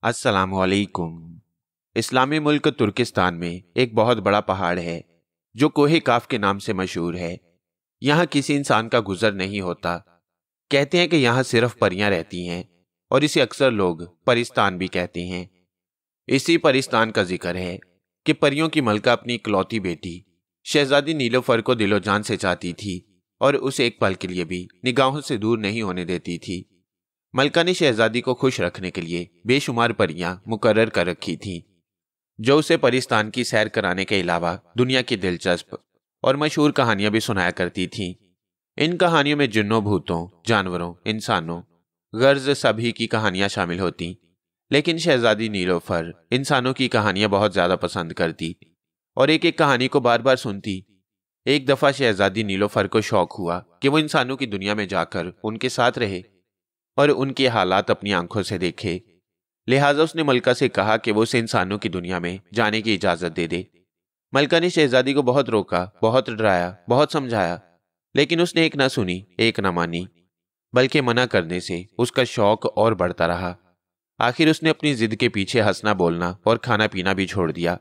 अस्सलामुअलैकुम। इस्लामी मुल्क तुर्किस्तान में एक बहुत बड़ा पहाड़ है जो कोहे काफ के नाम से मशहूर है। यहाँ किसी इंसान का गुजर नहीं होता। कहते हैं कि यहाँ सिर्फ परियां रहती हैं और इसे अक्सर लोग परिस्तान भी कहते हैं। इसी परिस्तान का जिक्र है कि परियों की मलका अपनी इकलौती बेटी शहजादी नीलोफर को दिलो जान से चाहती थी और उसे एक पल के लिए भी निगाहों से दूर नहीं होने देती थी। मलका ने शहजादी को खुश रखने के लिए बेशुमार परियां मुकर्रर कर रखी थीं, जो उसे परिस्तान की सैर कराने के अलावा दुनिया की दिलचस्प और मशहूर कहानियां भी सुनाया करती थीं। इन कहानियों में जिन्नों, भूतों, जानवरों, इंसानों, गर्ज सभी की कहानियां शामिल होती, लेकिन शहजादी नीलोफर इंसानों की कहानियां बहुत ज्यादा पसंद करती और एक एक कहानी को बार बार सुनती। एक दफा शहजादी नीलोफर को शौक हुआ कि वो इंसानों की दुनिया में जाकर उनके साथ रहे और उनके हालात अपनी आंखों से देखे। लिहाजा उसने मलका से कहा कि वो उसे इंसानों की दुनिया में जाने की इजाजत दे दे। मलका ने शहजादी को बहुत रोका, बहुत डराया, बहुत समझाया, लेकिन उसने एक ना सुनी, एक ना मानी, बल्कि मना करने से उसका शौक और बढ़ता रहा। आखिर उसने अपनी जिद के पीछे हंसना, बोलना और खाना पीना भी छोड़ दिया।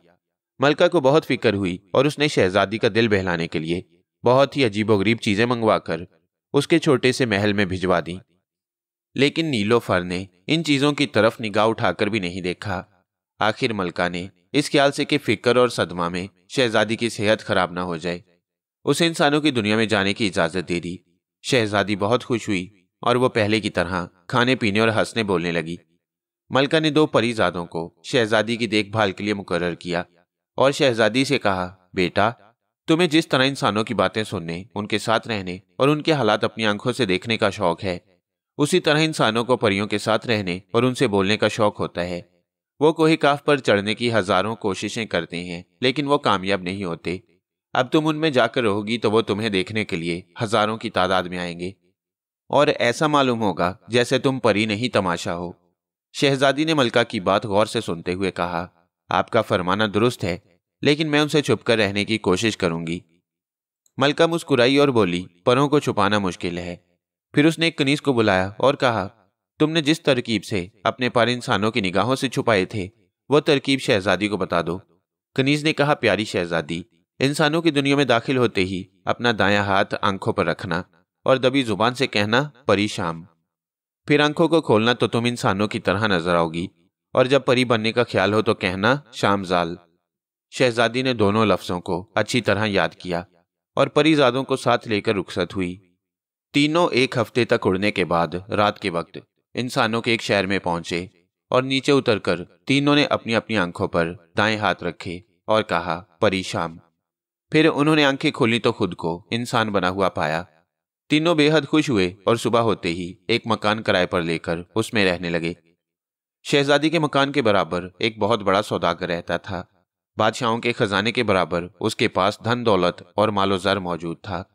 मलका को बहुत फिक्र हुई और उसने शहजादी का दिल बहलाने के लिए बहुत ही अजीबोगरीब चीजें मंगवाकर उसके छोटे से महल में भिजवा दी। लेकिन नीलोफर ने इन चीजों की तरफ निगाह उठाकर भी नहीं देखा। आखिर मलका ने इस ख्याल से कि फिक्र और सदमा में शहजादी की सेहत खराब ना हो जाए, उसे इंसानों की दुनिया में जाने की इजाजत दे दी। शहजादी बहुत खुश हुई और वो पहले की तरह खाने पीने और हंसने बोलने लगी। मलका ने 2 परीजादों को शहजादी की देखभाल के लिए मुकर्रर किया और शहजादी से कहा, बेटा, तुम्हें जिस तरह इंसानों की बातें सुनने, उनके साथ रहने और उनके हालात अपनी आंखों से देखने का शौक है, उसी तरह इंसानों को परियों के साथ रहने और उनसे बोलने का शौक होता है। वो कोहे काफ पर चढ़ने की हजारों कोशिशें करते हैं, लेकिन वो कामयाब नहीं होते। अब तुम उनमें जाकर रहोगी तो वो तुम्हें देखने के लिए हजारों की तादाद में आएंगे और ऐसा मालूम होगा जैसे तुम परी नहीं तमाशा हो। शहजादी ने मलका की बात गौर से सुनते हुए कहा, आपका फरमाना दुरुस्त है, लेकिन मैं उनसे छुपकर रहने की कोशिश करूंगी। मलका मुस्कुराई और बोली, परों को छुपाना मुश्किल है। फिर उसने एक कनीज को बुलाया और कहा, तुमने जिस तरकीब से अपने पर इंसानों की निगाहों से छुपाए थे, वह तरकीब शहजादी को बता दो। कनीज ने कहा, प्यारी शहजादी, इंसानों की दुनिया में दाखिल होते ही अपना दायां हाथ आंखों पर रखना और दबी जुबान से कहना, परी शाम। फिर आंखों को खोलना तो तुम इंसानों की तरह नजर आओगी और जब परी बनने का ख्याल हो तो कहना, शामजाल। शहजादी ने दोनों लफ्जों को अच्छी तरह याद किया और परीजादों को साथ लेकर रुखसत हुई। तीनों 1 हफ्ते तक उड़ने के बाद रात के वक्त इंसानों के एक शहर में पहुंचे और नीचे उतरकर तीनों ने अपनी अपनी आंखों पर दाएं हाथ रखे और कहा, परीशाम। फिर उन्होंने आंखें खोली तो खुद को इंसान बना हुआ पाया। तीनों बेहद खुश हुए और सुबह होते ही एक मकान किराए पर लेकर उसमें रहने लगे। शहजादी के मकान के बराबर एक बहुत बड़ा सौदागर रहता था। बादशाहों के खजाने के बराबर उसके पास धन दौलत और मालो ज़र मौजूद था,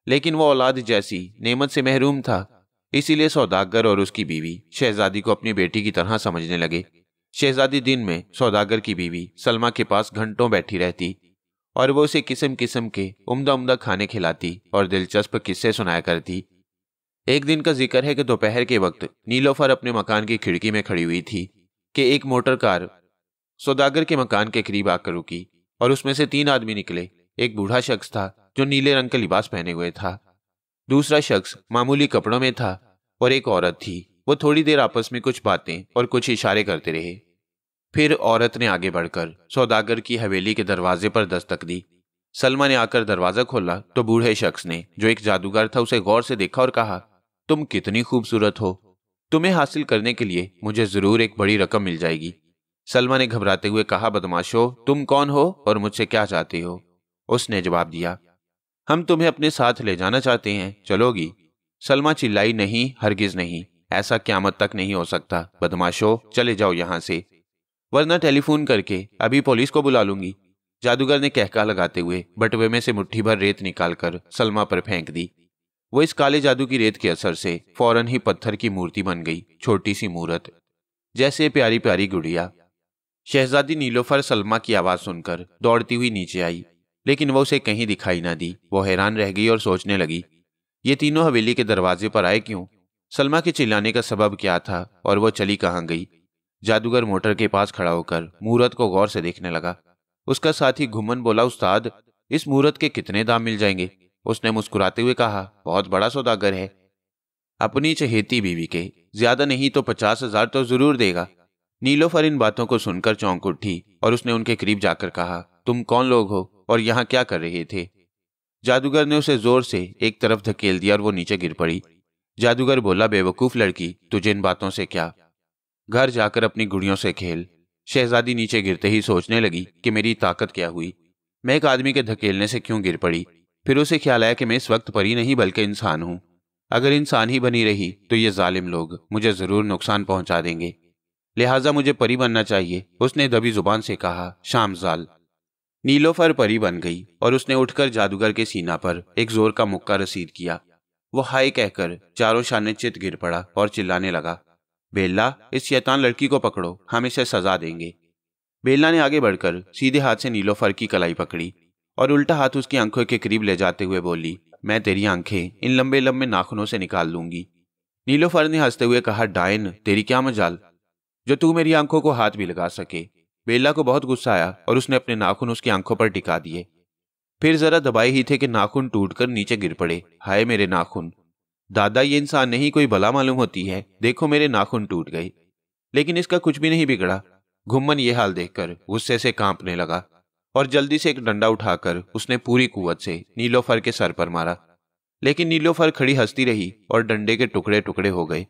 लेकिन वो औलाद जैसी नेमत से महरूम था। इसीलिए सौदागर और उसकी बीवी शहजादी को अपनी बेटी की तरह समझने लगे। शहजादी दिन में सौदागर की बीवी सलमा के पास घंटों बैठी रहती और वो उसे किस्म किस्म के उम्दा उम्दा खाने खिलाती और दिलचस्प किस्से सुनाया करती। एक दिन का जिक्र है कि दोपहर के वक्त नीलोफर अपने मकान की खिड़की में खड़ी हुई थी कि एक मोटर कार सौदागर के मकान के करीब आकर रुकी और उसमें से 3 आदमी निकले। एक बूढ़ा शख्स था जो नीले रंग का लिबास पहने हुए था, दूसरा शख्स मामूली कपड़ों में था और एक औरत थी। वो थोड़ी देर आपस में कुछ बातें और कुछ इशारे करते रहे। फिर औरत ने आगे बढ़कर सौदागर की हवेली के दरवाजे पर दस्तक दी। सलमा ने आकर दरवाजा खोला तो बूढ़े शख्स ने, जो एक जादूगर था, उसे गौर से देखा और कहा, तुम कितनी खूबसूरत हो, तुम्हें हासिल करने के लिए मुझे जरूर एक बड़ी रकम मिल जाएगी। सलमा ने घबराते हुए कहा, बदमाशो, तुम कौन हो और मुझसे क्या चाहते हो? उसने जवाब दिया, हम तुम्हें अपने साथ ले जाना चाहते हैं, चलोगी? सलमा चिल्लाई, नहीं, हरगिज नहीं, ऐसा क़यामत तक नहीं हो सकता। बदमाशो, चले जाओ यहां से, वरना टेलीफोन करके अभी पुलिस को बुला लूंगी। जादूगर ने कहका लगाते हुए बटुए में से मुट्ठी भर रेत निकालकर सलमा पर फेंक दी। वो इस काले जादू की रेत के असर से फौरन ही पत्थर की मूर्ति बन गई, छोटी सी मूरत, जैसे प्यारी प्यारी गुड़िया। शहजादी नीलोफर सलमा की आवाज सुनकर दौड़ती हुई नीचे आई, लेकिन वो उसे कहीं दिखाई ना दी। वो हैरान रह गई और सोचने लगी, ये तीनों हवेली के दरवाजे पर आए क्यों? सलमा के चिल्लाने का सबब क्या था और वो चली कहाँ गई? जादूगर मोटर के पास खड़ा होकर मूरत को गौर से देखने लगा। उसका साथी घुम्मन बोला, उस्ताद, इस मूरत के कितने दाम मिल जाएंगे? उसने मुस्कुराते हुए कहा, बहुत बड़ा सौदागर है। अपनी चहेती बीवी के ज्यादा नहीं तो 50,000 तो जरूर देगा। नीलोफर इन बातों को सुनकर चौंक उठी और उसने उनके करीब जाकर कहा, तुम कौन लोग हो और यहाँ क्या कर रहे थे? जादूगर ने उसे जोर से एक तरफ धकेल दिया और वो नीचे गिर पड़ी। जादूगर बोला, बेवकूफ लड़की, तुझे इन बातों से क्या? घर जाकर अपनी गुड़ियों से खेल। शहजादी नीचे गिरते ही सोचने लगी कि मेरी ताकत क्या हुई, मैं एक आदमी के धकेलने से क्यों गिर पड़ी। फिर उसे ख्याल आया कि मैं इस वक्त परी नहीं बल्कि इंसान हूं। अगर इंसान ही बनी रही तो ये जालिम लोग मुझे जरूर नुकसान पहुंचा देंगे, लिहाजा मुझे परी बनना चाहिए। उसने दबी जुबान से कहा, शामजाल। नीलोफर परी बन गई और उसने उठकर जादूगर के सीना पर एक जोर का मुक्का रसीद किया। वो हाय कहकर चारों शाने चित गिर पड़ा और चिल्लाने लगा, बेल्ला, इस शैतान लड़की को पकड़ो, हम इसे सजा देंगे। बेल्ला ने आगे बढ़कर सीधे हाथ से नीलोफर की कलाई पकड़ी और उल्टा हाथ उसकी आंखों के करीब ले जाते हुए बोली, मैं तेरी आंखें इन लंबे लंबे नाखूनों से निकाल लूंगी। नीलोफर ने हंसते हुए कहा, डायन, तेरी क्या मजाल जो तू मेरी आंखों को हाथ भी लगा सके। बेल्ला को बहुत गुस्सा आया और उसने अपने नाखून उसकी आंखों पर टिका दिए। फिर जरा दबाए ही थे कि नाखून टूटकर नीचे गिर पड़े। हाय मेरे नाखून! दादा, ये इंसान नहीं कोई भला मालूम होती है, देखो मेरे नाखून टूट गए। लेकिन इसका कुछ भी नहीं बिगड़ा। घुम्मन ये हाल देखकर गुस्से से कांपने लगा और जल्दी से एक डंडा उठाकर उसने पूरी कुव्वत से नीलोफर के सर पर मारा। लेकिन नीलोफर खड़ी हंसती रही और डंडे के टुकड़े टुकड़े हो गए।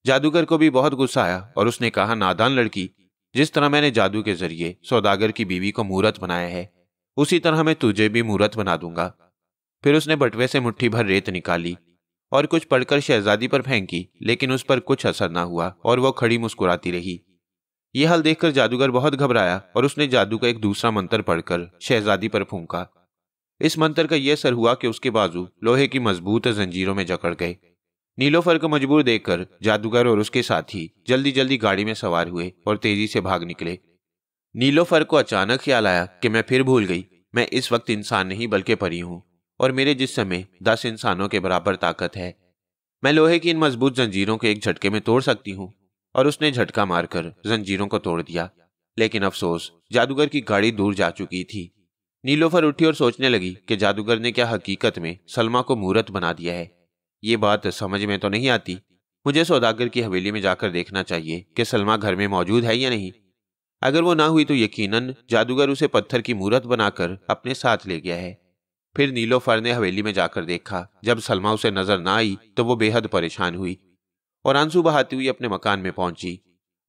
जादूगर को भी बहुत गुस्सा आया और उसने कहा, नादान लड़की, जिस तरह मैंने जादू के जरिए सौदागर की बीवी को मूरत बनाया है, उसी तरह मैं तुझे भी मूरत बना दूंगा। फिर उसने बटुए से मुट्ठी भर रेत निकाली और कुछ पढ़कर शहजादी पर फेंकी, लेकिन उस पर कुछ असर ना हुआ और वो खड़ी मुस्कुराती रही। यह हाल देखकर जादूगर बहुत घबराया और उसने जादू का एक दूसरा मंत्र पढ़कर शहजादी पर फूंका। इस मंत्र का यह असर हुआ कि उसके बाजू लोहे की मजबूत जंजीरों में जकड़ गए। नीलोफर को मजबूर देखकर जादूगर और उसके साथी जल्दी जल्दी गाड़ी में सवार हुए और तेजी से भाग निकले। नीलोफर को अचानक ख्याल आया कि मैं फिर भूल गई, मैं इस वक्त इंसान नहीं बल्कि परी हूं और मेरे जिस्म में 10 इंसानों के बराबर ताकत है। मैं लोहे की इन मजबूत जंजीरों को एक झटके में तोड़ सकती हूँ। और उसने झटका मारकर जंजीरों को तोड़ दिया। लेकिन अफसोस, जादूगर की गाड़ी दूर जा चुकी थी। नीलोफर उठी और सोचने लगी कि जादूगर ने क्या हकीकत में सलमा को मूरत बना दिया है। ये बात समझ में तो नहीं आती। मुझे सौदागर की हवेली में जाकर देखना चाहिए कि सलमा घर में मौजूद है या नहीं। अगर वो ना हुई तो यकीनन जादूगर उसे पत्थर की मूरत बनाकर अपने साथ ले गया है। फिर नीलोफर ने हवेली में जाकर देखा। जब सलमा उसे नजर ना आई तो वो बेहद परेशान हुई और आंसू बहाती हुई अपने मकान में पहुंची।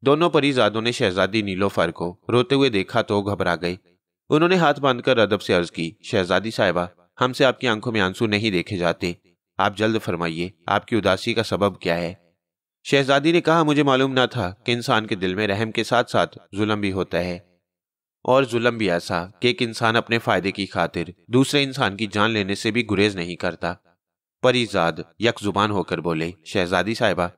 दोनों परीजादों ने शहजादी नीलोफर को रोते हुए देखा तो घबरा गए। उन्होंने हाथ बांधकर अदब से अर्ज की, शहजादी साहिबा, हमसे आपकी आंखों में आंसू नहीं देखे जाते, आप जल्द फरमाइए, आपकी उदासी का सबब क्या है? शहजादी ने कहा, मुझे मालूम ना था कि इंसान के दिल में रहम के साथ साथ जुल्म भी होता है, और जुल्म भी ऐसा कि एक इंसान अपने फायदे की खातिर दूसरे इंसान की जान लेने से भी गुरेज नहीं करता। परीजाद यक जुबान होकर बोले, शहजादी साहिबा,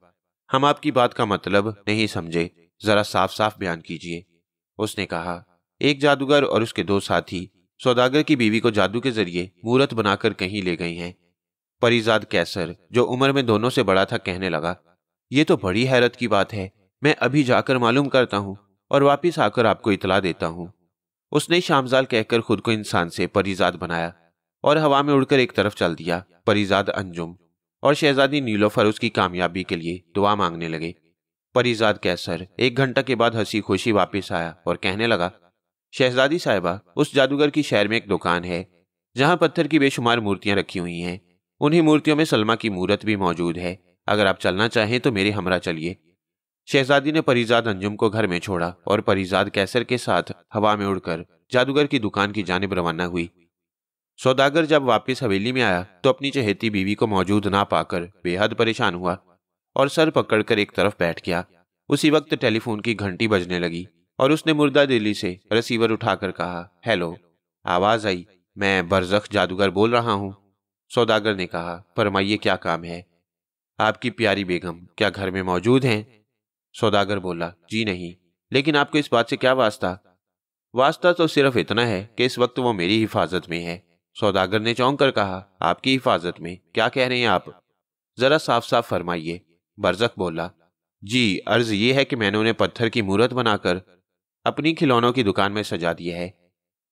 हम आपकी बात का मतलब नहीं समझे, जरा साफ साफ बयान कीजिए। उसने कहा, एक जादूगर और उसके 2 साथी सौदागर की बीवी को जादू के जरिए मूरत बनाकर कहीं ले गए हैं। परीजाद कैसर, जो उम्र में दोनों से बड़ा था, कहने लगा, ये तो बड़ी हैरत की बात है, मैं अभी जाकर मालूम करता हूँ और वापिस आकर आपको इतला देता हूँ। उसने शामजाल कहकर खुद को इंसान से परीजाद बनाया और हवा में उड़कर एक तरफ चल दिया। परीजाद अंजुम और शहजादी नीलोफर उसकी कामयाबी के लिए दुआ मांगने लगे। परीजाद कैसर 1 घंटा के बाद हंसी खुशी वापस आया और कहने लगा, शहजादी साहिबा, उस जादूगर की शहर में एक दुकान है जहां पत्थर की बेशुमार मूर्तियां रखी हुई हैं। उन्हीं मूर्तियों में सलमा की मूरत भी मौजूद है। अगर आप चलना चाहें तो मेरे हमरा चलिए। शहजादी ने परीजाद अंजुम को घर में छोड़ा और परीजाद कैसर के साथ हवा में उड़कर जादूगर की दुकान की जानिब रवाना हुई। सौदागर जब वापस हवेली में आया तो अपनी चहेती बीवी को मौजूद ना पाकर बेहद परेशान हुआ और सर पकड़कर एक तरफ बैठ गया। उसी वक्त टेलीफोन की घंटी बजने लगी और उसने मुर्दा दिली से रिसीवर उठाकर कहा, हेलो। आवाज आई, मैं बरज़ख जादूगर बोल रहा हूं। सौदागर ने कहा, फरमाइए, क्या काम है? आपकी प्यारी बेगम क्या घर में मौजूद हैं? सौदागर बोला, जी नहीं, लेकिन आपको इस बात से क्या वास्ता? वास्ता तो सिर्फ इतना है कि इस वक्त वो मेरी हिफाजत में है। सौदागर ने चौंक कर कहा, आपकी हिफाजत में? क्या कह रहे हैं आप? जरा साफ साफ फरमाइए। बरज़ख बोला, जी, अर्ज ये है कि मैंने उन्हें पत्थर की मूर्त बनाकर अपनी खिलौनों की दुकान में सजा दिया है।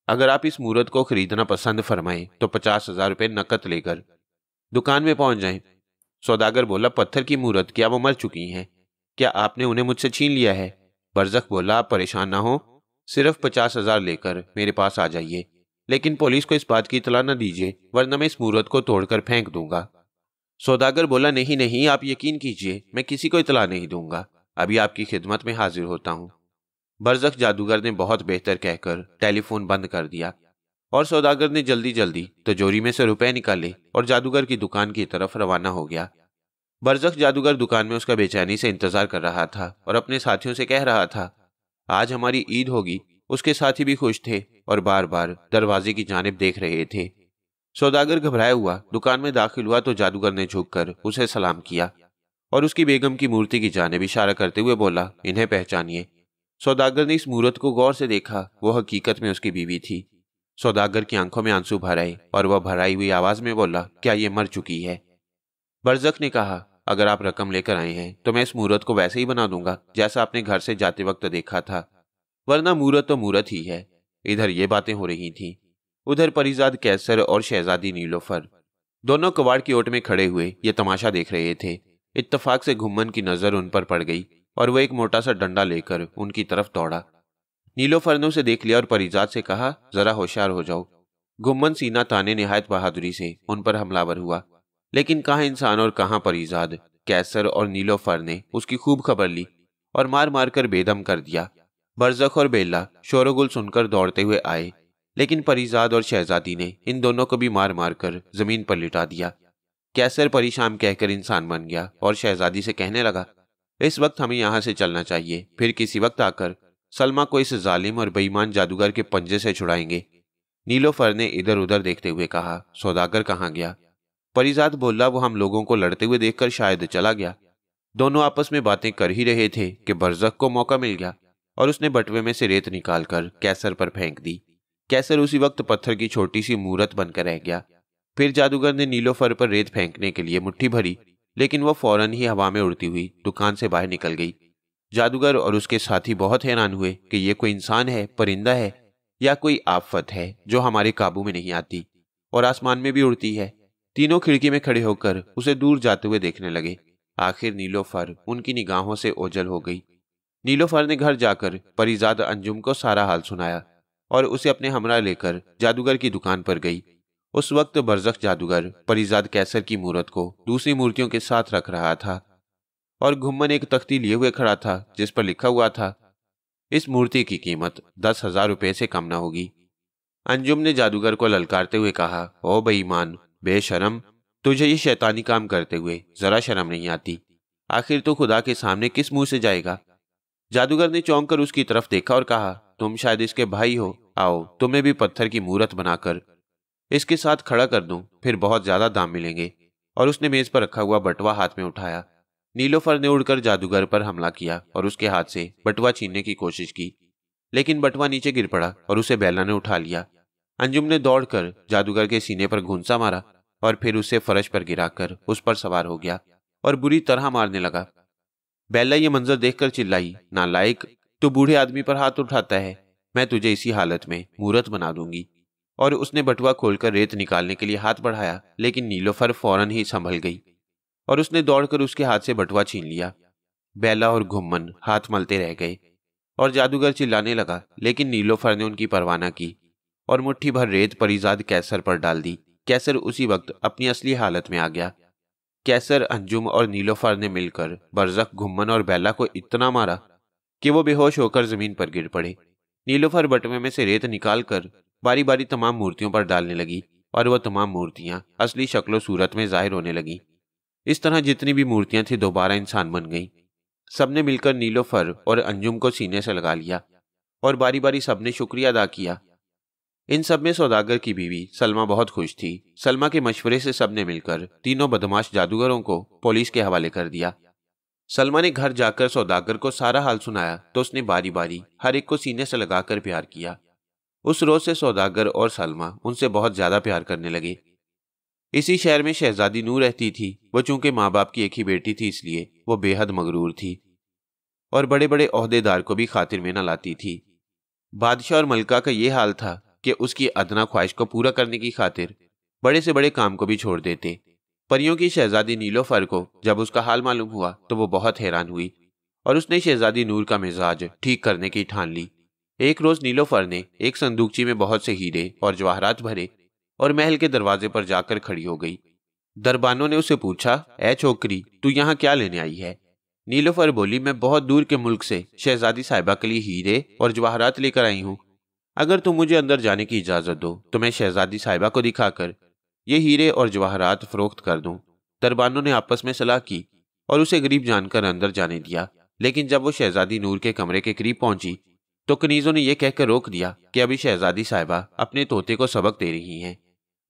अगर आप इस मूर्त को खरीदना पसंद फरमाएं तो 50,000 रुपये नकद लेकर दुकान में पहुंच जाएं। सौदागर बोला, पत्थर की मूर्त, क्या वो मर चुकी हैं? क्या आपने उन्हें मुझसे छीन लिया है? बरज़क बोला, आप परेशान ना हो, सिर्फ 50,000 लेकर मेरे पास आ जाइए, लेकिन पुलिस को इस बात की इतला न दीजिए, वरना मैं इस मूर्त को तोड़कर फेंक दूंगा। सौदागर बोला, नहीं नहीं, आप यकीन कीजिए, मैं किसी को इतला नहीं दूंगा। अभी आपकी खिदमत में हाजिर होता हूं। बरज़क जादूगर ने बहुत बेहतर कहकर टेलीफोन बंद कर दिया और सौदागर ने जल्दी जल्दी तिजोरी में से रुपए निकाले और जादूगर की दुकान की तरफ रवाना हो गया। बरज़क जादूगर दुकान में उसका बेचैनी से इंतजार कर रहा था और अपने साथियों से कह रहा था, आज हमारी ईद होगी। उसके साथी भी खुश थे और बार बार दरवाजे की जानिब देख रहे थे। सौदागर घबराया हुआ दुकान में दाखिल हुआ तो जादूगर ने झुककर उसे सलाम किया और उसकी बेगम की मूर्ति की जानिब इशारा करते हुए बोला, इन्हें पहचानिए। सौदागर ने इस मूर्त को गौर से देखा। वो हकीकत में उसकी बीवी थी। सौदागर की आंखों में आंसू भर आए और वह भराई हुई आवाज में बोला, क्या ये मर चुकी है? बरज़क ने कहा, अगर आप रकम लेकर आए हैं तो मैं इस मूर्त को वैसे ही बना दूंगा जैसा आपने घर से जाते वक्त देखा था, वरना मूर्त तो मूर्त ही है। इधर ये बातें हो रही थीं। उधर परिजाद कैसर और शहजादी नीलोफर दोनों कबाड़ की ओट में खड़े हुए ये तमाशा देख रहे थे। इत्तफाक से घुम्मन की नजर उन पर पड़ गई और वह एक मोटा सा डंडा लेकर उनकी तरफ दौड़ा। नीलोफर ने उसे देख लिया और परिजाद से कहा, जरा होशियार हो जाओ। घुम्मन सीना ताने निहायत बहादुरी से उन पर हमलावर हुआ, लेकिन कहाँ इंसान और कहाँ परिजाद। कैसर और नीलोफर ने उसकी खूब खबर ली और मार मार कर बेदम कर दिया। बरज़क और बेला शोरगुल सुनकर दौड़ते हुए आए, लेकिन परिजाद और शहजादी ने इन दोनों को भी मार मार कर जमीन पर लिटा दिया। कैसर परेशान कहकर इंसान बन गया और शहजादी से कहने लगा, इस वक्त हमें यहाँ से चलना चाहिए, फिर किसी वक्त आकर सलमा को इस जालिम और बेईमान जादूगर के पंजे से छुड़ाएंगे। नीलोफर ने इधर उधर देखते हुए कहा, सौदागर कहाँ गया? परिजाद बोला, वो हम लोगों को लड़ते हुए देखकर शायद चला गया। दोनों आपस में बातें कर ही रहे थे कि बरज़क को मौका मिल गया और उसने बटवे में से रेत निकालकर कैसर पर फेंक दी। कैसर उसी वक्त पत्थर की छोटी सी मूर्त बनकर रह गया। फिर जादूगर ने नीलोफर पर रेत फेंकने के लिए मुट्ठी भरी, लेकिन वह फौरन ही हवा में उड़ती हुई दुकान से बाहर निकल गई। जादूगर और उसके साथी बहुत हैरान हुए कि ये कोई इंसान है, परिंदा है या कोई आफत है जो हमारे काबू में नहीं आती और आसमान में भी उड़ती है। तीनों खिड़की में खड़े होकर उसे दूर जाते हुए देखने लगे। आखिर नीलोफर उनकी निगाहों से ओझल हो गई। नीलोफर ने घर जाकर परिजाद अंजुम को सारा हाल सुनाया और उसे अपने हमरा लेकर जादूगर की दुकान पर गई। उस वक्त बरज़क जादूगर परिजाद कैसर की मूर्त को दूसरी मूर्तियों के साथ रख रहा था और घुम्मन एक तख्ती लिए हुए खड़ा था जिस पर लिखा हुआ था, इस मूर्ति की कीमत 10,000 रुपये से कम न होगी। अंजुम ने जादूगर को ललकारते हुए कहा, ओ बेईमान, बेशरम, तुझे ये शैतानी काम करते हुए जरा शर्म नहीं आती? आखिर तो खुदा के सामने किस मुंह से जाएगा? जादूगर ने चौंक कर उसकी तरफ देखा और कहा, तुम शायद इसके भाई हो। आओ, तुम्हें भी पत्थर की मूर्त बनाकर इसके साथ खड़ा कर दूं, फिर बहुत ज्यादा दाम मिलेंगे। और उसने मेज पर रखा हुआ बटवा हाथ में उठाया। नीलोफर ने उड़कर जादूगर पर हमला किया और उसके हाथ से बटवा छीनने की कोशिश की, लेकिन बटवा नीचे गिर पड़ा और उसे बेला ने उठा लिया। अंजुम ने दौड़कर जादूगर के सीने पर घूंसा मारा और फिर उसे फर्श पर गिराकर उस पर सवार हो गया और बुरी तरह मारने लगा। बेला ये मंजर देखकर चिल्लाई, नालायक, तू बूढ़े आदमी पर हाथ उठाता है, मैं तुझे इसी हालत में मूर्त बना दूंगी। और उसने बटुआ खोलकर रेत निकालने के लिए हाथ बढ़ाया, लेकिन नीलोफर फौरन ही संभल गई और उसने दौड़कर उसके हाथ से बटुआ छीन लिया। बेला और घुम्मन हाथ मलते रह गए और जादूगर चिल्लाने लगा, लेकिन नीलोफर ने उनकी परवाह न की और मुट्ठी भर रेत परिजाद कैसर पर डाल दी। कैसर उसी वक्त अपनी असली हालत में आ गया। कैसर, अंजुम और नीलोफर ने मिलकर बरज़क, घुम्मन और बेला को इतना मारा कि वो बेहोश होकर जमीन पर गिर पड़े। नीलोफर बटवे में से रेत निकालकर बारी बारी तमाम मूर्तियों पर डालने लगी और वह तमाम मूर्तियां असली शक्लो सूरत में जाहिर होने लगी। इस तरह जितनी भी मूर्तियां थी दोबारा इंसान बन गईं। सबने मिलकर नीलोफर और अंजुम को सीने से लगा लिया और बारी बारी सबने शुक्रिया अदा किया। इन सब में सौदागर की बीवी सलमा बहुत खुश थी। सलमा के मशवरे से सबने मिलकर तीनों बदमाश जादूगरों को पुलिस के हवाले कर दिया। सलमा ने घर जाकर सौदागर को सारा हाल सुनाया तो उसने बारी बारी हर एक को सीने से लगाकर प्यार किया। उस रोज से सौदागर और सलमा उनसे बहुत ज्यादा प्यार करने लगे। इसी शहर में शहजादी नूर रहती थी। वो चूंकि माँ बाप की एक ही बेटी थी इसलिए वो बेहद मगरूर थी। और बड़े बड़े ओहदेदार को भी खातिर में न लाती थी। बादशाह और मलका का ये हाल था कि उसकी अदना ख्वाहिश को पूरा करने की खातिर बड़े से बड़े काम को भी छोड़ देते। परियों की शहजादी नीलोफर को जब उसका हाल मालूम हुआ तो वो बहुत हैरान हुई और उसने शहजादी नूर का मिजाज ठीक करने की ठान ली। एक रोज नीलोफर ने एक संदूकची में बहुत से हीरे और जवाहरात भरे और महल के दरवाजे पर जाकर खड़ी हो गई। दरबानों ने उसे पूछा, ऐ छोकरी, तू यहाँ क्या लेने आई है? नीलोफर बोली, मैं बहुत दूर के मुल्क से शहजादी साहिबा के लिए हीरे और जवाहरात लेकर आई हूँ। अगर तुम मुझे अंदर जाने की इजाजत दो तो मैं शहजादी साहिबा को दिखाकर ये हीरे और जवाहरात फरोख्त कर दूं। दरबानों ने आपस में सलाह की और उसे गरीब जानकर अंदर जाने दिया। लेकिन जब वो शहजादी नूर के कमरे के करीब पहुंची तो कनीजों ने यह कहकर रोक दिया कि अभी शहजादी साहिबा अपने तोते को सबक दे रही हैं,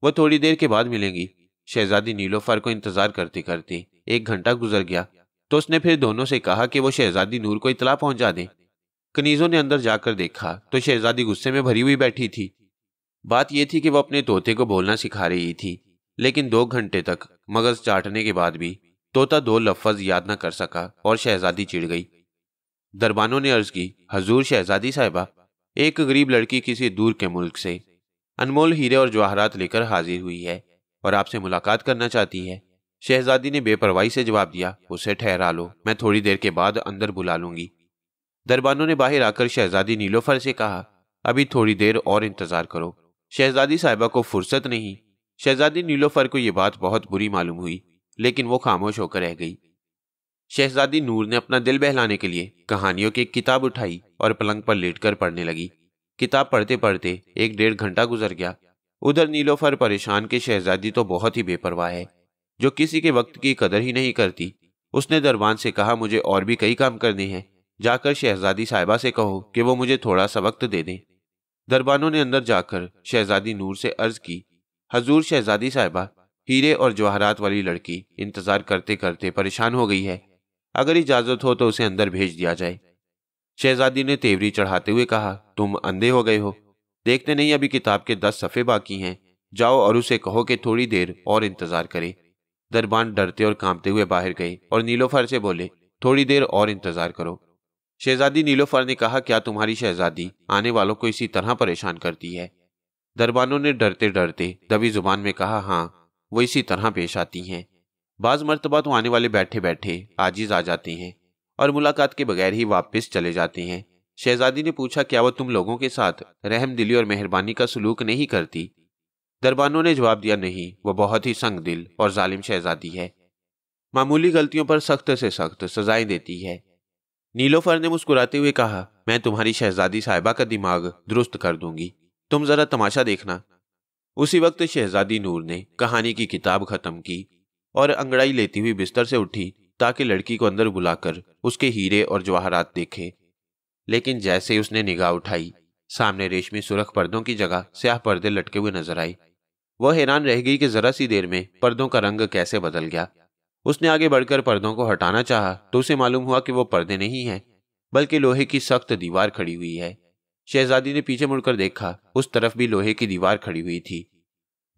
वो थोड़ी देर के बाद मिलेंगी। शहजादी नीलोफर को इंतजार करते करते 1 घंटा गुजर गया तो उसने फिर दोनों से कहा कि वो शहजादी नूर को इतला पहुंचा दें। कनीजों ने अंदर जाकर देखा तो शहजादी गुस्से में भरी हुई बैठी थी। बात यह थी कि वो अपने तोते को बोलना सिखा रही थी, लेकिन 2 घंटे तक मगज चाटने के बाद भी तोता 2 लफ्ज याद न कर सका और शहजादी चिढ़ गई। दरबानों ने अर्ज की, हजूर शहजादी साहिबा, एक गरीब लड़की किसी दूर के मुल्क से अनमोल हीरे और जवाहरात लेकर हाजिर हुई है और आपसे मुलाकात करना चाहती है। शहजादी ने बेपरवाही से जवाब दिया, उसे ठहरा लो, मैं थोड़ी देर के बाद अंदर बुला लूंगी। दरबानों ने बाहर आकर शहजादी नीलोफर से कहा, अभी थोड़ी देर और इंतजार करो, शहजादी साहिबा को फुर्सत नहीं। शहजादी नीलोफर को यह बात बहुत बुरी मालूम हुई, लेकिन वो खामोश होकर रह गई। शहजादी नूर ने अपना दिल बहलाने के लिए कहानियों की एक किताब उठाई और पलंग पर लेटकर पढ़ने लगी। किताब पढ़ते पढ़ते 1-1.5 घंटा गुजर गया। उधर नीलोफर परेशान कि शहजादी तो बहुत ही बेपरवाह है, जो किसी के वक्त की कदर ही नहीं करती। उसने दरबान से कहा, मुझे और भी कई काम करने हैं, जाकर शहजादी साहिबा से कहो कि वो मुझे थोड़ा सा वक्त दे दें। दरबानों ने अंदर जाकर शहजादी नूर से अर्ज की, हजूर शहजादी साहिबा, हीरे और जवाहरात वाली लड़की इंतजार करते करते परेशान हो गई है, अगर इजाजत हो तो उसे अंदर भेज दिया जाए। शहजादी ने तेवरी चढ़ाते हुए कहा, तुम अंधे हो गए हो, देखते नहीं अभी किताब के 10 सफ़े बाकी हैं, जाओ और उसे कहो कि थोड़ी देर और इंतजार करे। दरबान डरते और कांपते हुए बाहर गए और नीलोफर से बोले, थोड़ी देर और इंतजार करो। शहजादी नीलोफर ने कहा, क्या तुम्हारी शहजादी आने वालों को इसी तरह परेशान करती है? दरबानों ने डरते डरते दबी जुबान में कहा, हाँ, वो इसी तरह पेश आती हैं। बाज मर्तबा तो आने वाले बैठे बैठे आजिज आ जाते हैं और मुलाकात के बगैर ही वापस चले जाते हैं। शहजादी ने पूछा, क्या वो तुम लोगों के साथ रहम दिली और मेहरबानी का सलूक नहीं करती? दरबानों ने जवाब दिया, नहीं, वो बहुत ही संग दिल और जालिम शहजादी है, मामूली गलतियों पर सख्त से सख्त सजाएं देती है। नीलोफर ने मुस्कुराते हुए कहा, मैं तुम्हारी शहजादी साहिबा का दिमाग दुरुस्त कर दूंगी, तुम जरा तमाशा देखना। उसी वक्त शहजादी नूर ने कहानी की किताब खत्म की और अंगड़ाई लेती हुई बिस्तर से उठी ताकि लड़की को अंदर बुलाकर उसके हीरे और जवाहरात देखे। लेकिन जैसे ही उसने निगाह उठाई, सामने रेशमी सुर्ख पर्दों की जगह स्याह पर्दे लटके हुए नजर आए। वह हैरान रह गई कि जरा सी देर में पर्दों का रंग कैसे बदल गया। उसने आगे बढ़कर पर्दों को हटाना चाहा तो उसे मालूम हुआ कि वो पर्दे नहीं हैं, बल्कि लोहे की सख्त दीवार खड़ी हुई है। शहजादी ने पीछे मुड़कर देखा, उस तरफ भी लोहे की दीवार खड़ी हुई थी,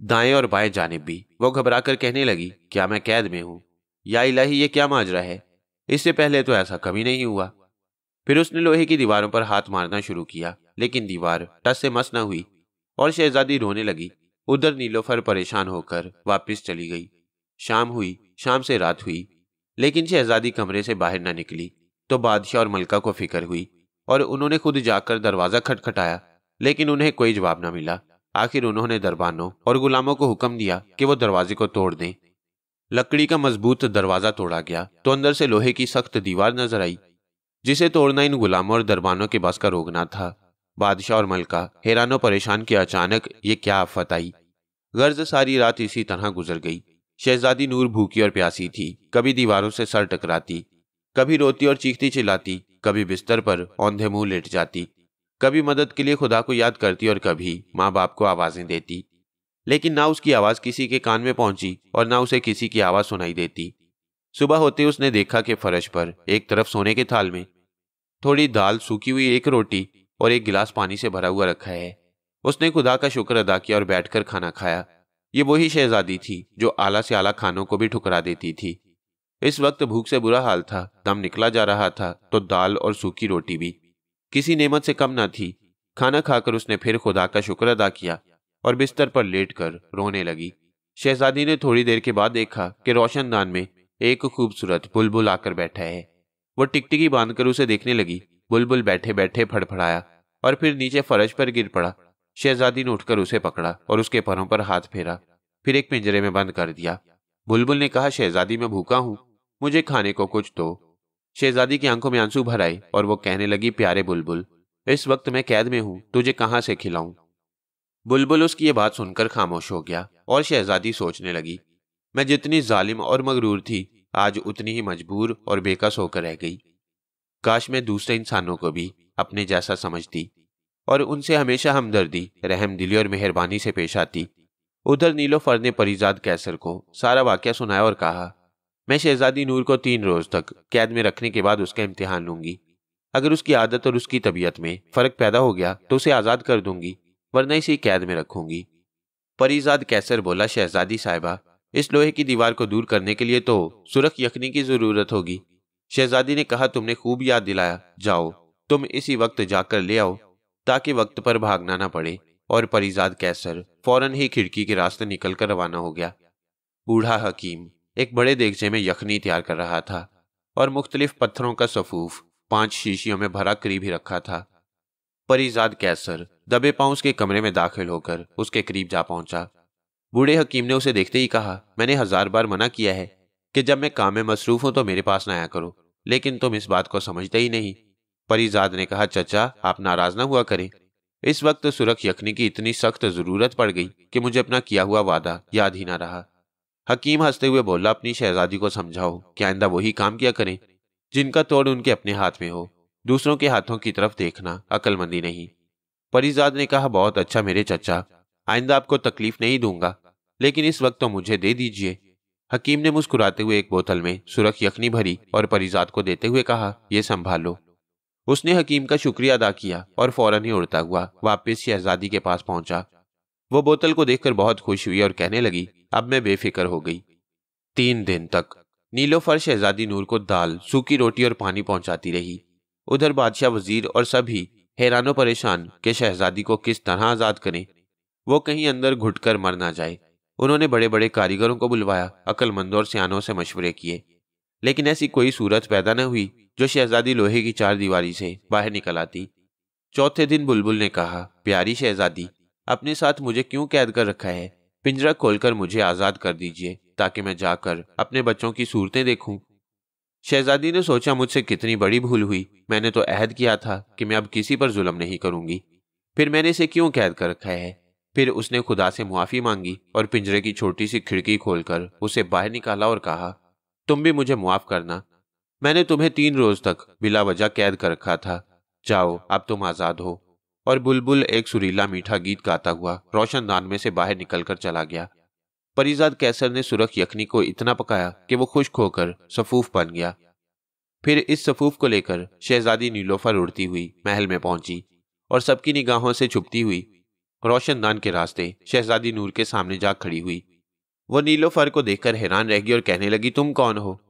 दाएं और बाएं जानिब भी। वो घबराकर कहने लगी, क्या मैं कैद में हूं? या इलाही, ये क्या माजरा है? इससे पहले तो ऐसा कभी नहीं हुआ। फिर उसने लोहे की दीवारों पर हाथ मारना शुरू किया, लेकिन दीवार टस से मस न हुई और शहजादी रोने लगी। उधर नीलोफर परेशान होकर वापस चली गई। शाम हुई, शाम से रात हुई, लेकिन शहजादी कमरे से बाहर न निकली। तो बादशाह और मलका को फिक्र हुई और उन्होंने खुद जाकर दरवाजा खटखटाया, लेकिन उन्हें कोई जवाब न मिला। आखिर उन्होंने दरबानों और गुलामों को हुक्म दिया कि वो दरवाजे को तोड़ दें। लकड़ी का मजबूत दरवाजा तोड़ा गया तो अंदर से लोहे की सख्त दीवार नजर आई, जिसे तोड़ना इन गुलामों और दरबानों के बस का रोकना था। बादशाह और मलका हैरानो परेशान कि अचानक ये क्या आफत आई। गर्ज सारी रात इसी तरह गुजर गई। शहजादी नूर भूखी और प्यासी थी, कभी दीवारों से सर टकराती, कभी रोती और चीखती चिल्लाती, कभी बिस्तर पर औंधे मुंह लेट जाती, कभी मदद के लिए खुदा को याद करती और कभी माँ बाप को आवाजें देती। लेकिन ना उसकी आवाज किसी के कान में पहुंची और ना उसे किसी की आवाज सुनाई देती। सुबह होते उसने देखा कि फर्श पर एक तरफ सोने के थाल में थोड़ी दाल, सूखी हुई एक रोटी और एक गिलास पानी से भरा हुआ रखा है। उसने खुदा का शुक्र अदा किया और बैठकर खाना खाया। ये वही शहजादी थी जो आला से आला खानों को भी ठुकरा देती थी। इस वक्त भूख से बुरा हाल था, दम निकला जा रहा था, तो दाल और सूखी रोटी भी किसी नेमत से कम न थी। खाना खाकर उसने फिर खुदा का शुक्र अदा किया और बिस्तर पर लेटकर रोने लगी। शहजादी ने थोड़ी देर के बाद देखा कि रोशनदान में एक खूबसूरत बुलबुल आकर बैठा है। वो टिकटिकी बांधकर उसे देखने लगी। बुलबुल बैठे बैठे फड़फड़ाया और फिर नीचे फर्श पर गिर पड़ा। शहजादी ने उठकर उसे पकड़ा और उसके परों पर हाथ फेरा, फिर एक पिंजरे में बंद कर दिया। बुलबुल ने कहा, शहजादी मैं भूखा हूं, मुझे खाने को कुछ दो। शहजादी की आंखों में आंसू भर आए और वो कहने लगी, प्यारे बुलबुल, इस वक्त मैं कैद में हूं, तुझे कहां से खिलाऊं। बुलबुल उसकी ये बात सुनकर खामोश हो गया और शहजादी सोचने लगी, मैं जितनी जालिम और मगरूर थी, आज उतनी ही मजबूर और बेकस होकर रह गई। काश मैं दूसरे इंसानों को भी अपने जैसा समझती और उनसे हमेशा हमदर्दी, रहमदिली और मेहरबानी से पेश आती। उधर नीलोफर ने परीजाद कैसर को सारा वाकया सुनाया और कहा, मैं शहजादी नूर को 3 रोज तक कैद में रखने के बाद उसका इम्तिहान लूंगी। अगर उसकी आदत और उसकी तबीयत में फर्क पैदा हो गया तो उसे आजाद कर दूंगी, वरना इसे कैद में रखूंगी। परीजाद कैसर बोला, शहजादी साहिबा, इस लोहे की दीवार को दूर करने के लिए तो सुरख यखनी की जरूरत होगी। शहजादी ने कहा, तुमने खूब याद दिलाया, जाओ तुम इसी वक्त जाकर ले आओ ताकि वक्त पर भागना ना पड़े। और परीजाद कैसर फौरन ही खिड़की के रास्ते निकलकर रवाना हो गया। बूढ़ा हकीम एक बड़े देगचे में यखनी तैयार कर रहा था और मुख्तलिफ पत्थरों का सफूफ 5 शीशियों में भरा करीब ही रखा था। परीजाद कैसर दबे पांव उसके कमरे में दाखिल होकर उसके करीब जा पहुंचा। बूढ़े हकीम ने उसे देखते ही कहा, मैंने 1000 बार मना किया है कि जब मैं काम में मसरूफ हूं तो मेरे पास ना आया करो, लेकिन तुम इस बात को समझते ही नहीं। परीजाद ने कहा, चचा आप नाराज ना हुआ करें, इस वक्त सुरख यखनी की इतनी सख्त जरूरत पड़ गई कि मुझे अपना किया हुआ वादा याद ही ना रहा। हकीम हंसते हुए बोला, अपनी शहजादी को समझाओ कि आइंदा वही काम किया करें जिनका तोड़ उनके अपने हाथ में हो, दूसरों के हाथों की तरफ देखना अक्लमंदी नहीं। परीजाद ने कहा, बहुत अच्छा मेरे चचा, आइंदा आपको तकलीफ नहीं दूंगा, लेकिन इस वक्त तो मुझे दे दीजिए। हकीम ने मुस्कुराते हुए एक बोतल में सुरख यखनी भरी और परीजाद को देते हुए कहा, यह संभालो। उसने हकीम का शुक्रिया अदा किया और फौरन ही उड़ता हुआ वापस शहजादी के पास पहुंचा। वो बोतल को देखकर बहुत खुश हुई और कहने लगी, अब मैं बेफिक्र हो गई। 3 दिन तक नीलोफर शहजादी नूर को दाल, सूखी रोटी और पानी पहुंचाती रही। उधर बादशाह, वजीर और सभी हैरानो परेशान कि शहजादी को किस तरह आजाद करें, वो कहीं अंदर घुटकर मर ना जाए। उन्होंने बड़े बड़े कारीगरों को बुलवाया, अक्लमंदों और सियानों से मशवरे किए, लेकिन ऐसी कोई सूरत पैदा न हुई जो शहजादी लोहे की 4 दीवारी से बाहर निकल आती। चौथे दिन बुलबुल ने कहा, प्यारी शहजादी, अपने साथ मुझे क्यों कैद कर रखा है? पिंजरा खोलकर मुझे आजाद कर दीजिए ताकि मैं जाकर अपने बच्चों की सूरतें देखूं। शहजादी ने सोचा, मुझसे कितनी बड़ी भूल हुई, मैंने तो अहद किया था कि मैं अब किसी पर जुल्म नहीं करूंगी, फिर मैंने इसे क्यों कैद कर रखा है? फिर उसने खुदा से मुआफी मांगी और पिंजरे की छोटी सी खिड़की खोलकर उसे बाहर निकाला और कहा, तुम भी मुझे मुआफ करना, मैंने तुम्हें 3 रोज तक बिला वजह कैद कर रखा था, जाओ अब तुम आजाद हो। और बुलबुल एक सुरीला मीठा गीत गाता हुआ रोशनदान में से बाहर निकलकर चला गया। परीजाद कैसर ने सुरख यखनी को इतना पकाया कि वो खुश्क होकर सफूफ बन गया। फिर इस सफूफ को लेकर शहजादी नीलोफर उड़ती हुई महल में पहुंची और सबकी निगाहों से छुपती हुई रोशनदान के रास्ते शहजादी नूर के सामने जा खड़ी हुई। वो नीलोफर को देखकर हैरान रह गई और कहने लगी, तुम कौन हो?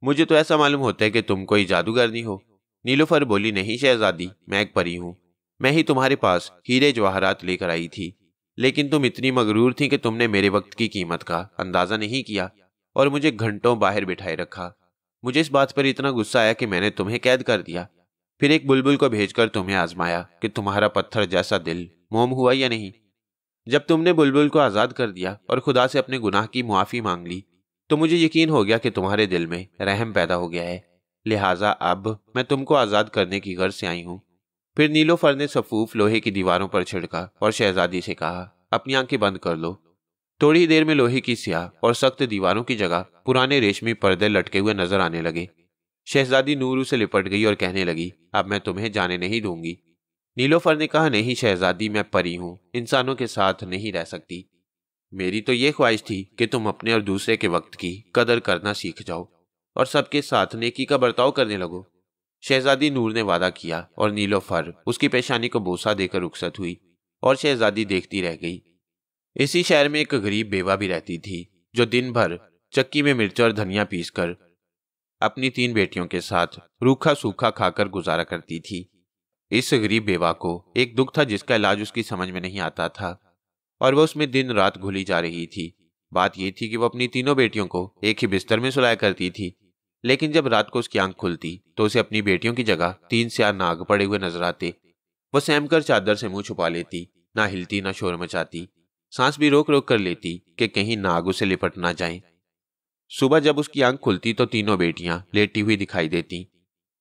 मुझे तो ऐसा मालूम होता है कि तुम कोई जादूगरनी हो। नीलोफर बोली, नहीं शहजादी, मैं एक परी हूं, मैं ही तुम्हारे पास हीरे जवाहरात लेकर आई थी, लेकिन तुम इतनी मगरूर थी कि तुमने मेरे वक्त की कीमत का अंदाजा नहीं किया और मुझे घंटों बाहर बिठाए रखा। मुझे इस बात पर इतना गुस्सा आया कि मैंने तुम्हें कैद कर दिया, फिर एक बुलबुल को भेजकर तुम्हें आजमाया कि तुम्हारा पत्थर जैसा दिल मोम हुआ या नहीं। जब तुमने बुलबुल को आजाद कर दिया और खुदा से अपने गुनाह की मुआफी मांग ली तो मुझे यकीन हो गया कि तुम्हारे दिल में रहम पैदा हो गया है, लिहाजा अब मैं तुमको आजाद करने की गर्ज से आई हूं। फिर नीलोफर ने सफूफ लोहे की दीवारों पर छिड़का और शहजादी से कहा, अपनी आंखें बंद कर लो। थोड़ी ही देर में लोहे की स्याह और सख्त दीवारों की जगह पुराने रेशमी पर्दे लटके हुए नजर आने लगे। शहजादी नूर से लिपट गई और कहने लगी, अब मैं तुम्हें जाने नहीं दूंगी। नीलोफर ने कहा, नहीं शहजादी, मैं परी हूं, इंसानों के साथ नहीं रह सकती। मेरी तो ये ख्वाहिश थी कि तुम अपने और दूसरे के वक्त की कदर करना सीख जाओ और सबके साथ नेकी का बर्ताव करने लगो। शहजादी नूर ने वादा किया और नीलोफर उसकी पेशानी को बोसा देकर रुखसत हुई और शहजादी देखती रह गई। इसी शहर में एक गरीब बेवा भी रहती थी जो दिन भर चक्की में मिर्च और धनिया पीसकर अपनी 3 बेटियों के साथ रूखा सूखा खाकर गुजारा करती थी। इस गरीब बेवा को एक दुख था जिसका इलाज उसकी समझ में नहीं आता था और वह उसमें दिन रात घुली जा रही थी। बात यह थी कि वह अपनी तीनों बेटियों को एक ही बिस्तर में सुलाया करती थी, लेकिन जब रात को उसकी आंख खुलती तो उसे अपनी बेटियों की जगह 3 सियार नाग पड़े हुए नजर आते। वह सहमकर चादर से मुंह छुपा लेती, ना हिलती ना शोर मचाती, सांस भी रोक रोक कर लेती कि कहीं नाग उसे लिपट ना जाए। सुबह जब उसकी आंख खुलती तो तीनों बेटियां लेटी हुई दिखाई देती।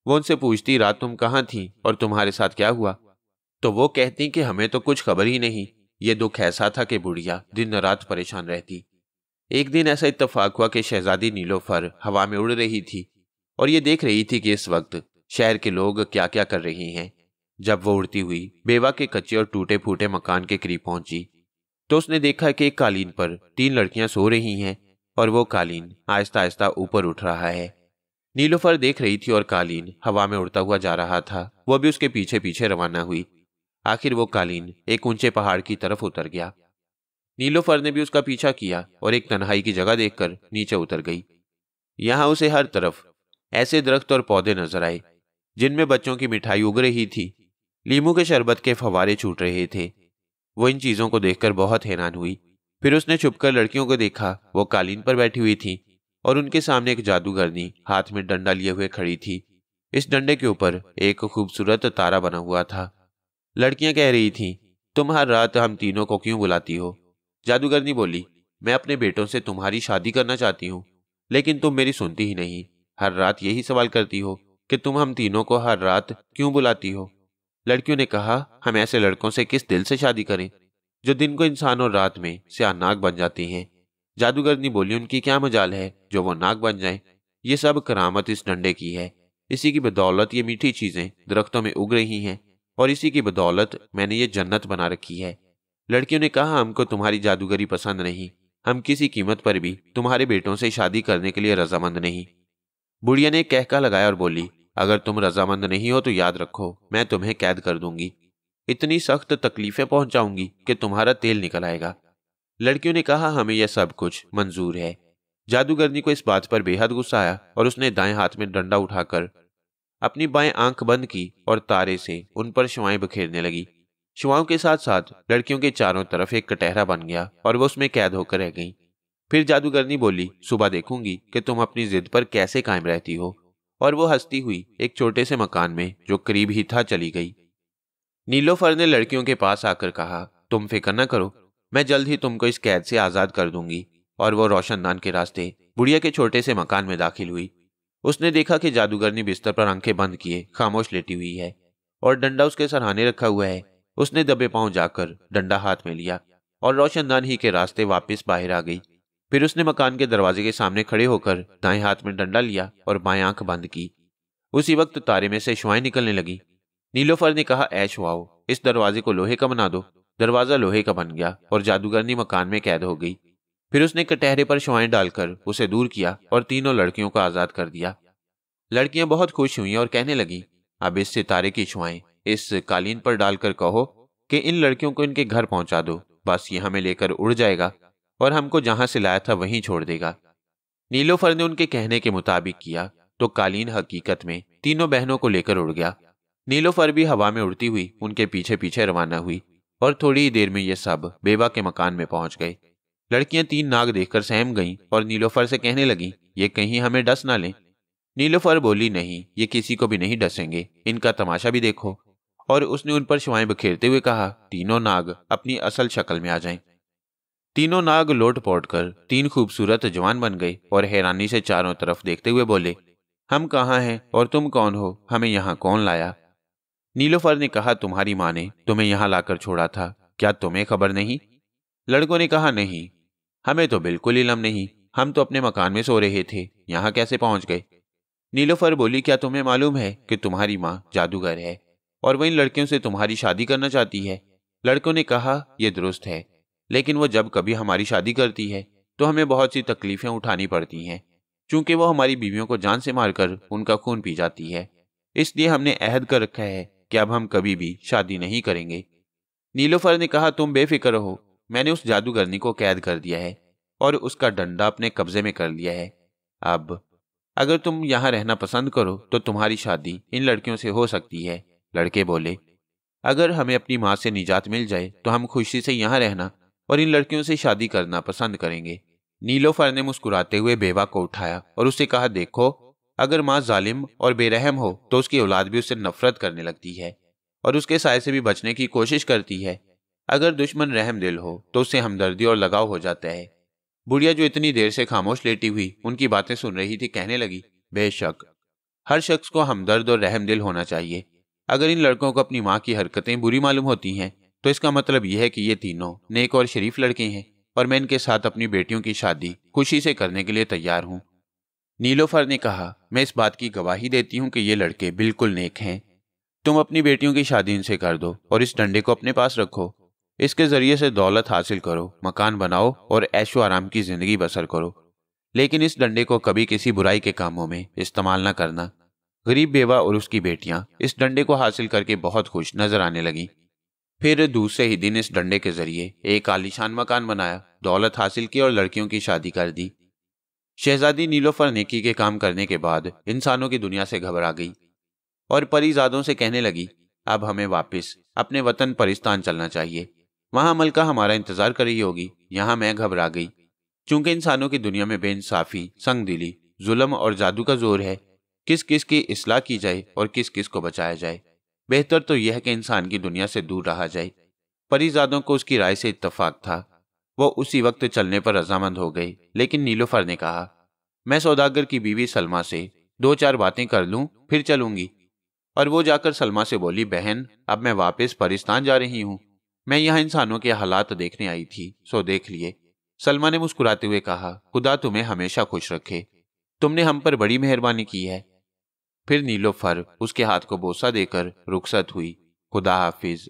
वो उनसे पूछती, रात तुम कहाँ थी और तुम्हारे साथ क्या हुआ? तो वो कहती कि हमें तो कुछ खबर ही नहीं। ये दुख ऐसा था कि बुढ़िया दिन रात परेशान रहती। एक दिन ऐसा इत्तेफाक हुआ कि शहजादी नीलोफर हवा में उड़ रही थी और ये देख रही थी कि इस वक्त शहर के लोग क्या क्या कर रहे हैं। जब वो उड़ती हुई बेवा के कच्चे और टूटे फूटे मकान के करीब पहुंची तो उसने देखा कि एक कालीन पर 3 लड़कियां सो रही हैं और वो कालीन आहिस्ता आहिस्ता ऊपर उठ रहा है। नीलोफर देख रही थी और कालीन हवा में उड़ता हुआ जा रहा था। वह भी उसके पीछे पीछे रवाना हुई। आखिर वो कालीन एक ऊंचे पहाड़ की तरफ उतर गया। नीलोफर ने भी उसका पीछा किया और एक तन्हाई की जगह देखकर नीचे उतर गई। यहां उसे हर तरफ ऐसे दरख्त और पौधे नजर आए जिनमें बच्चों की मिठाई उग रही थी, लीमू के शरबत के फव्वारे छूट रहे थे। वो इन चीजों को देखकर बहुत हैरान हुई। फिर उसने छुपकर लड़कियों को देखा। वो कालीन पर बैठी हुई थी और उनके सामने एक जादूगरनी हाथ में डंडा लिए हुए खड़ी थी। इस डंडे के ऊपर एक खूबसूरत तारा बना हुआ था। लड़कियां कह रही थीं, तुम हर रात हम तीनों को क्यों बुलाती हो? जादूगरनी बोली, मैं अपने बेटों से तुम्हारी शादी करना चाहती हूँ, लेकिन तुम मेरी सुनती ही नहीं। हर रात यही सवाल करती हो कि तुम हम तीनों को हर रात क्यों बुलाती हो? लड़कियों ने कहा, हम ऐसे लड़कों से किस दिल से शादी करें जो दिन को इंसान और रात में स्याह नाग बन जाते हैं? जादूगरनी बोली, उनकी क्या मजाल है जो वो नाग बन जाएं? ये सब करामत इस डंडे की है। इसी की बदौलत ये मीठी चीजें दरख्तों में उग रही हैं और इसी की बदौलत मैंने ये जन्नत बना रखी है। लड़कियों ने कहा, हमको तुम्हारी जादूगरी पसंद नहीं। हम किसी कीमत पर भी तुम्हारे बेटों से शादी करने के लिए रजामंद नहीं। बुढ़िया ने एक कहका लगाया और बोली, अगर तुम रजामंद नहीं हो तो याद रखो, मैं तुम्हें कैद कर दूंगी। इतनी सख्त तकलीफें पहुंचाऊंगी कि तुम्हारा तेल निकल आएगा। लड़कियों ने कहा, हमें यह सब कुछ मंजूर है। जादूगरनी को इस बात पर बेहद गुस्सा आया और उसने दाएं हाथ में डंडा उठाकर अपनी बाएं आंख बंद की और तारे से उन पर शुआएं बखेरने लगी। शुआओं के साथ साथ लड़कियों के चारों तरफ एक कटहरा बन गया और वो उसमें कैद होकर रह गई। फिर जादूगरनी बोली, सुबह देखूंगी कि तुम अपनी जिद पर कैसे कायम रहती हो। और वो हंसती हुई एक छोटे से मकान में जो करीब ही था चली गई। नीलोफर ने लड़कियों के पास आकर कहा, तुम फिक्र न करो, मैं जल्द ही तुमको इस कैद से आजाद कर दूंगी। और वो रोशनदान के रास्ते बुढ़िया के छोटे से मकान में दाखिल हुई। उसने देखा कि जादूगरनी बिस्तर पर आंखें बंद किए खामोश लेटी हुई है और डंडा उसके सरहाने रखा हुआ है। उसने दबे पांव जाकर डंडा हाथ में लिया और रोशनदान ही के रास्ते वापस बाहर आ गई। फिर उसने मकान के दरवाजे के सामने खड़े होकर दाएं हाथ में डंडा लिया और बाएं आंख बंद की। उसी वक्त तारे में से शुआएं निकलने लगी। नीलोफर ने कहा, ऐश वाओ, इस दरवाजे को लोहे का बना दो। दरवाजा लोहे का बन गया और जादूगरनी मकान में कैद हो गई। फिर उसने कटहरे पर शुआएं डालकर उसे दूर किया और तीनों लड़कियों को आजाद कर दिया। लड़कियां बहुत खुश हुई और कहने लगी, अब इस सितारे की शुआएं इस कालीन पर डालकर कहो कि इन लड़कियों को इनके घर पहुंचा दो। बस ये हमें लेकर उड़ जाएगा और हमको जहां से लाया था वहीं छोड़ देगा। नीलोफर ने उनके कहने के मुताबिक किया तो कालीन हकीकत में तीनों बहनों को लेकर उड़ गया। नीलोफर भी हवा में उड़ती हुई उनके पीछे पीछे रवाना हुई और थोड़ी ही देर में ये सब बेवा के मकान में पहुंच गए। लड़कियां 3 नाग देखकर सहम गईं और नीलोफर से कहने लगी, ये कहीं हमें डस ना लें। नीलोफर बोली, नहीं, ये किसी को भी नहीं डसेंगे, इनका तमाशा भी देखो। और उसने उन पर शुआएं बखेरते हुए कहा, तीनों नाग अपनी असल शक्ल में आ जाएं। तीनों नाग लोट पोट कर 3 खूबसूरत जवान बन गए और हैरानी से चारों तरफ देखते हुए बोले, हम कहाँ हैं और तुम कौन हो? हमें यहाँ कौन लाया? नीलोफर ने कहा, तुम्हारी माँ ने तुम्हें यहाँ लाकर छोड़ा था, क्या तुम्हें खबर नहीं? लड़कों ने कहा, नहीं, हमें तो बिल्कुल इल्म नहीं, हम तो अपने मकान में सो रहे थे, यहाँ कैसे पहुंच गए? नीलोफर बोली, क्या तुम्हें मालूम है कि तुम्हारी माँ जादूगर है और वह इन लड़कियों से तुम्हारी शादी करना चाहती है? लड़कों ने कहा, यह दुरुस्त है, लेकिन वो जब कभी हमारी शादी करती है तो हमें बहुत सी तकलीफें उठानी पड़ती हैं, चूंकि वो हमारी बीवियों को जान से मारकर उनका खून पी जाती है। इसलिए हमने अहद कर रखा है कि अब हम कभी भी शादी नहीं करेंगे। नीलोफर ने कहा, तुम बेफिक्र हो, मैंने उस जादूगरनी को कैद कर दिया है और उसका डंडा अपने कब्जे में कर लिया है। अगर तुम यहाँ रहना पसंद करो तो तुम्हारी शादी इन लड़कियों से हो सकती है। लड़के बोले, अगर हमें अपनी माँ से निजात मिल जाए तो हम खुशी से यहाँ रहना और इन लड़कियों से शादी करना पसंद करेंगे। नीलोफर ने मुस्कुराते हुए बेवा को उठाया और उससे कहा, देखो, अगर माँ जालिम और बेरहम हो तो उसकी औलाद भी उससे नफरत करने लगती है और उसके साय से भी बचने की कोशिश करती है। अगर दुश्मन रहम दिल हो तो उससे हमदर्दी और लगाव हो जाता है। बुढ़िया, जो इतनी देर से खामोश लेटी हुई उनकी बातें सुन रही थी, कहने लगी, बेशक हर शख्स को हमदर्द और रहम दिल होना चाहिए। अगर इन लड़कों को अपनी माँ की हरकतें बुरी मालूम होती हैं तो इसका मतलब यह है कि ये तीनों नेक और शरीफ लड़के हैं और मैं इनके साथ अपनी बेटियों की शादी खुशी से करने के लिए तैयार हूँ। नीलोफर ने कहा, मैं इस बात की गवाही देती हूँ कि ये लड़के बिल्कुल नेक हैं। तुम अपनी बेटियों की शादी इनसे कर दो और इस डंडे को अपने पास रखो। इसके जरिए से दौलत हासिल करो, मकान बनाओ और ऐशो आराम की जिंदगी बसर करो, लेकिन इस डंडे को कभी किसी बुराई के कामों में इस्तेमाल न करना। गरीब बेवा और उसकी बेटियां इस डंडे को हासिल करके बहुत खुश नजर आने लगी। फिर दूसरे ही दिन इस डंडे के जरिए एक आलीशान मकान बनाया, दौलत हासिल की और लड़कियों की शादी कर दी। शहजादी नीलोफर नेकी के काम करने के बाद इंसानों की दुनिया से घबरा गई और परीजादों से कहने लगी, अब हमें वापस अपने वतन परिस्तान चलना चाहिए। वहां मलका हमारा इंतजार कर रही होगी। यहाँ मैं घबरा गई। चूंकि इंसानों की दुनिया में बेइंसाफी, संगदिली, जुल्म और जादू का जोर है, किस किस की इस्लाह की जाए और किस किस को बचाया जाए। बेहतर तो यह है कि इंसान की दुनिया से दूर रहा जाए। परिजादों को उसकी राय से इत्तफाक था। वो उसी वक्त चलने पर रजामंद हो गए, लेकिन नीलोफर ने कहा, मैं सौदागर की बीवी सलमा से 2-4 बातें कर लूं फिर चलूंगी। और वो जाकर सलमा से बोली, बहन, अब मैं वापस परिस्तान जा रही हूँ। मैं यहाँ इंसानों के हालात देखने आई थी, सो देख लिए। सलमा ने मुस्कुराते हुए कहा, खुदा तुम्हें हमेशा खुश रखे, तुमने हम पर बड़ी मेहरबानी की है। फिर नीलोफर उसके हाथ को बोसा देकर रुखसत हुई। खुदा हाफिज।